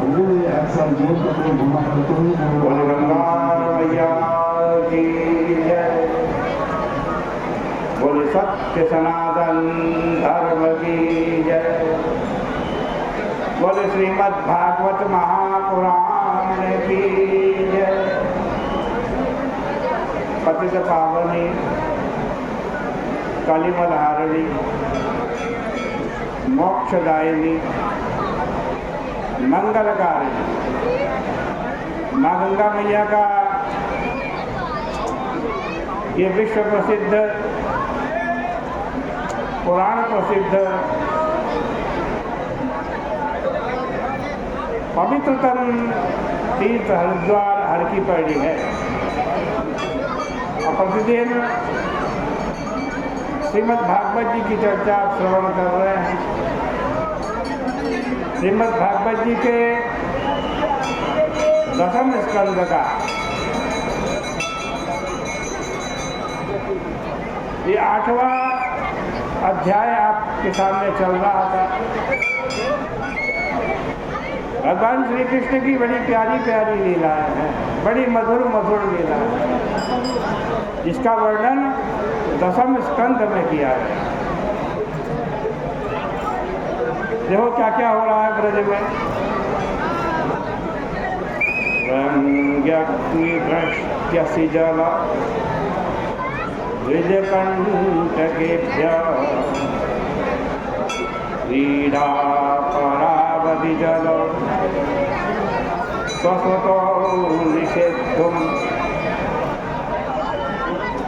बोले गंगा मैया की जय। बोले सत्य सनातन धर्म की जय। बोले श्रीमद् भागवत महापुराण की जय। पतित पावनी कलिमलहारिणी मोक्षदायिनी मंगलकारिणी माँ गंगा मैया का ये विश्व प्रसिद्ध पुराण प्रसिद्ध पवित्रतम तीर्थ हरिद्वार हर की पैड़ी है और प्रतिदिन श्रीमद् भागवत जी की चर्चा आप श्रवण कर रहे हैं। श्रीमद् भागवत जी के 10वें स्कंद का ये 8वां अध्याय आपके सामने चल रहा था। भगवान श्री कृष्ण की बड़ी प्यारी प्यारी लीलाएं हैं, बड़ी मधुर मधुर लीलाएं, जिसका वर्णन 10वें स्कंद में किया है। देखो क्या क्या हो रहा है ब्रज में। रंग्यग्निभ्रष्ट्यसि जल द्विजकण्टकेभ्यः क्रीडापरावधि जल स्वस्वतो निषेद्धुम्।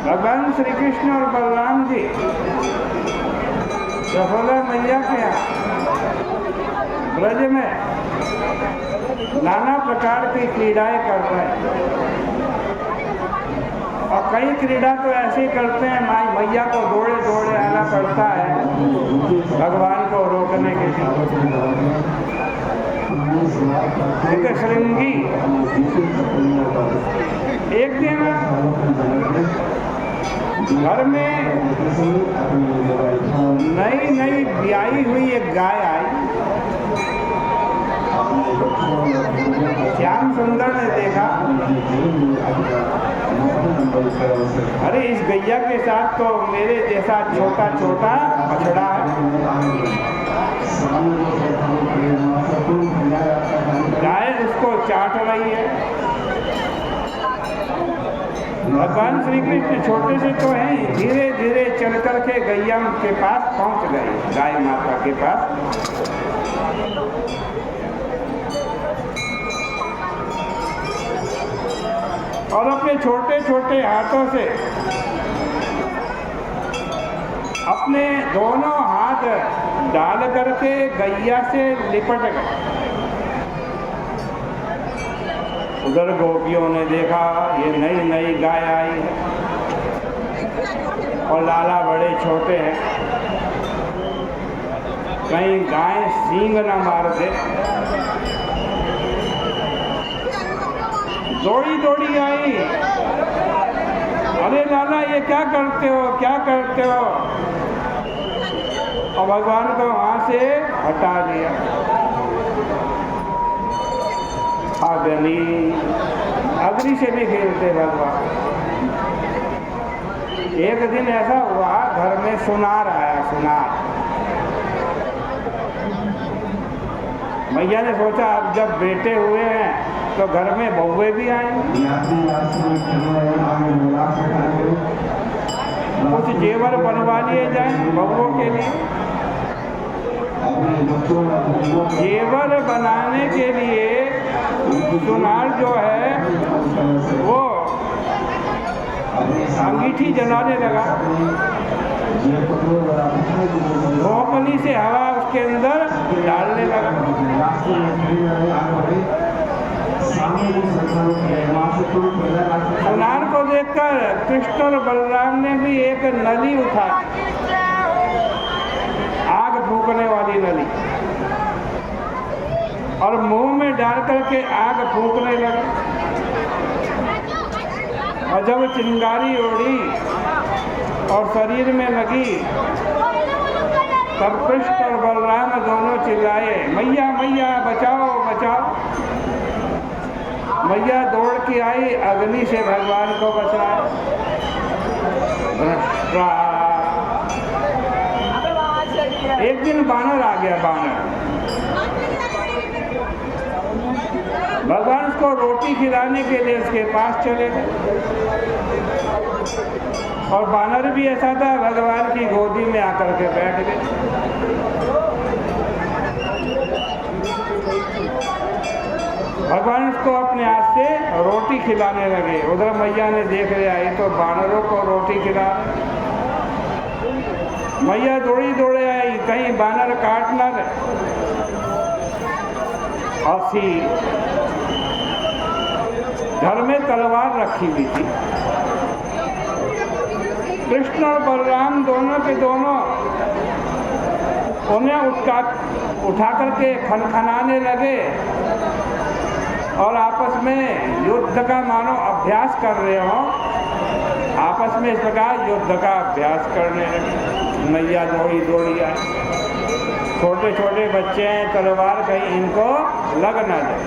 भगवान श्री कृष्ण और बलराम जी यशोदा मैया के यहाँ ब्रज में नाना प्रकार की क्रीड़ाएं कर रहे हैं और कई क्रीड़ा तो ऐसे करते हैं माई मैया को दौड़े दौड़े आना पड़ता है भगवान को रोकने के लिए। एक श्रृंगी एक दिन घर में नई नई ब्याई हुई एक गाय आई। श्याम सुंदर ने देखा, अरे इस गैया के साथ तो मेरे जैसा छोटा छोटा बछड़ा है। गाय उसको चाट रही है। भगवान श्री कृष्ण छोटे से तो हैं, धीरे धीरे चल करके गैया के पास पहुंच गए, गाय माता के पास। और अपने छोटे छोटे हाथों से अपने दोनों हाथ डाल करके गैया से लिपट गए। उधर गोपियों ने देखा ये नई नई गाय आई है और लाला बड़े छोटे हैं, कहीं गाय सींग न मार दे। दौड़ी दौड़ी आई, अरे लाला ये क्या करते हो, क्या करते हो? और भगवान को वहां से हटा दिया। अग्नि से भी खेलते भगवान। एक दिन ऐसा हुआ, घर में सुनार आया। सुनार मैया ने सोचा अब जब बेटे हुए हैं तो घर में बहुएं भी आएंगे, कुछ जेवर बनवा लिए जाए बहुओं के लिए। जेवर बनाने के लिए सुनार जो है वो अंगीठी जलाने लगा। खोपली से हवा उसके अंदर डालने लगा। सुनार को देखकर कृष्ण और बलराम ने भी एक नली उठा, आग फूकने वाली नली, और मुंह में डाल करके आग फूकने लगे। और जब चिंगारी उड़ी और शरीर में लगी तब कृष्ण और बलराम दोनों चिल्लाए, मैया मैया बचाओ बचाओ। मैया दौड़ के आई, अग्नि से भगवान को बचाया। एक दिन बानर आ गया, बानर। भगवान उसको रोटी खिलाने के लिए उसके पास चले गए, और बानर भी ऐसा था, भगवान की गोदी में आकर के बैठ गए। भगवान उसको अपने हाथ से रोटी खिलाने लगे। उधर मैया ने देख लिया, ये तो बानरों को रोटी खिला। मैया दौड़ी दौड़े आई, कहीं बानर काट ना ले। हंसी, घर में तलवार रखी हुई थी। कृष्ण और बलराम दोनों के दोनों उन्हें उठा करके खनखनाने लगे और आपस में युद्ध का मानो अभ्यास कर रहे हो। आपस में इस प्रकार युद्ध का अभ्यास करने लगे। मैया दौड़ी दौड़ी आई, छोटे छोटे बच्चे हैं, तलवार कहीं इनको लग न जाए।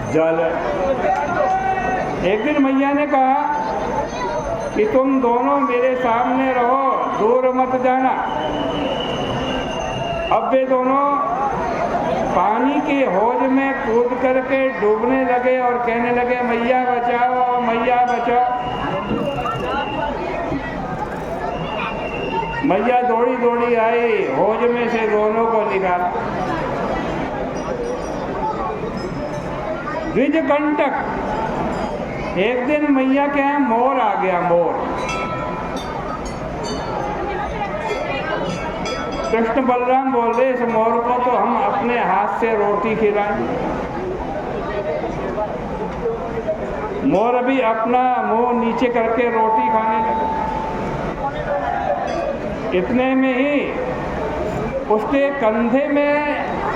जल। एक दिन मैया ने कहा कि तुम दोनों मेरे सामने रहो, दूर मत जाना। अब वे दोनों पानी के हौज में कूद करके डूबने लगे और कहने लगे, मैया बचाओ, मैया बचाओ। मैया दौड़ी दौड़ी आई, हौज में से दोनों को निकाला। द्विजकंटक। एक दिन मैया के यहाँ मोर आ गया, मोर। कृष्ण बलराम बोल रहे, इस मोर को तो हम अपने हाथ से रोटी खिलाएं। मोर भी अपना मुंह नीचे करके रोटी खाने लगा। इतने में ही उसके कंधे में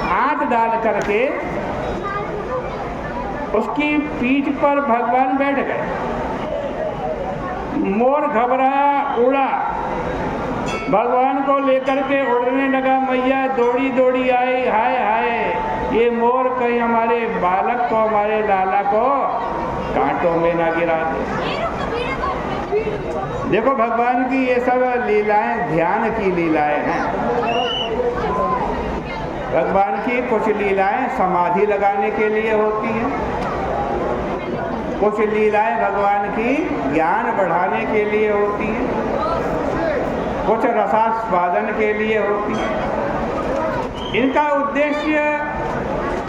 हाथ डाल करके उसकी पीठ पर भगवान बैठ गए। मोर घबराया, उड़ा, भगवान को लेकर के उड़ने लगा। मैया दौड़ी दौड़ी आई, हाय हाय, ये मोर कहीं हमारे बालक को, हमारे लाला को कांटों में ना गिरा दे। देखो भगवान की ये सब लीलाएं ध्यान की लीलाएं हैं। भगवान की कुछ लीलाएं समाधि लगाने के लिए होती हैं, कुछ लीलाएं भगवान की ज्ञान बढ़ाने के लिए होती हैं, कुछ रसास्वादन के लिए होती है। इनका उद्देश्य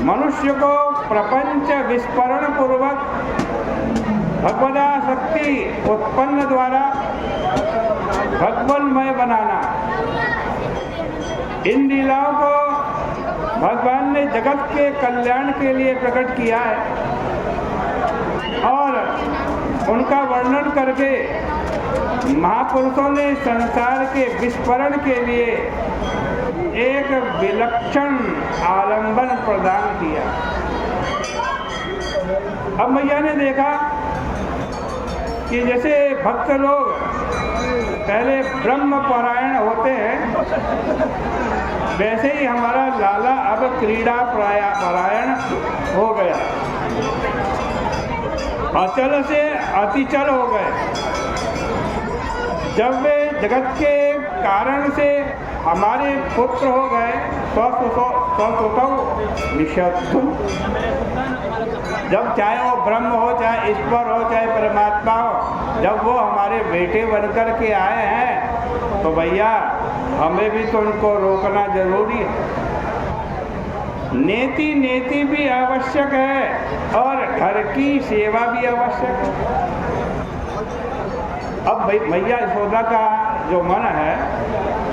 मनुष्य को प्रपंच विस्फोरण पूर्वक भगवदासक्ति उत्पन्न द्वारा भगवानमय बनाना। इन लीलाओं को भगवान ने जगत के कल्याण के लिए प्रकट किया है और उनका वर्णन करके महापुरुषों ने संसार के विस्फोरण के लिए एक विलक्षण आलंबन प्रदान किया। अब मैया ने देखा कि जैसे भक्त लोग पहले ब्रह्म परायण होते हैं, वैसे ही हमारा लाला अब क्रीड़ा परायण हो गया, अचल से अतिचल हो गए। जब वे जगत के कारण से हमारे पुत्र हो गए, निशब्द, जब चाहे वो ब्रह्म हो, चाहे ईश्वर हो, चाहे परमात्मा हो, जब वो हमारे बेटे बनकर के आए हैं तो भैया हमें भी तो उनको रोकना जरूरी है। नेति नेति भी आवश्यक है और घर की सेवा भी आवश्यक है। अब मैया यशोदा का जो मन है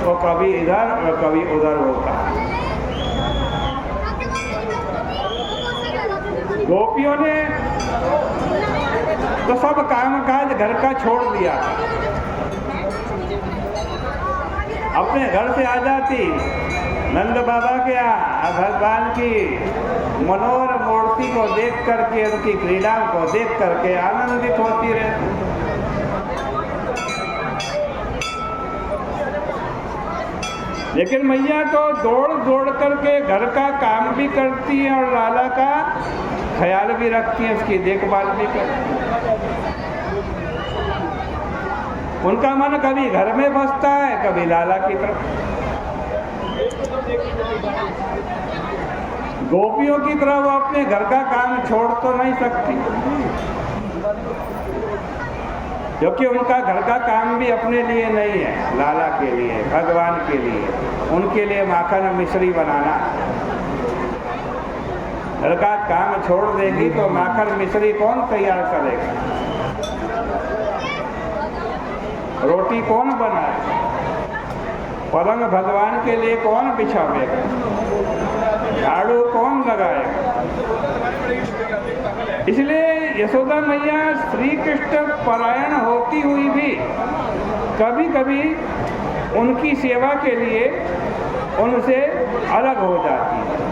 वो कभी इधर और कभी उधर होता है। गोपियों ने तो सब कामकाज घर का छोड़ दिया, अपने घर से आ जाती नंद बाबा के यहाँ भगवान की मनोहर मूर्ति को देख करके, उनकी क्रीड़ा को देख करके आनंदित होती रहती। लेकिन मैया तो दौड़ दौड़ करके घर का काम भी करती हैं और लाला का ख्याल भी रखती हैं, उसकी देखभाल भी करती हैं। उनका मन कभी घर में फंसता है, कभी लाला की तरफ। गोपियों की तरह वो अपने घर का काम छोड़ तो नहीं सकती, क्योंकि उनका घर का काम भी अपने लिए नहीं है, लाला के लिए, भगवान के लिए। उनके लिए माखन मिश्री बनाना। घर का काम छोड़ देगी तो माखन मिश्री कौन तैयार करेगा? रोटी कौन बनाएगा? पलंग भगवान के लिए कौन बिछावेगा? झाड़ू कौन लगाएगा? इसलिए यशोदा मैया श्री कृष्ण परायण होती हुई भी कभी कभी उनकी सेवा के लिए उनसे अलग हो जाती है।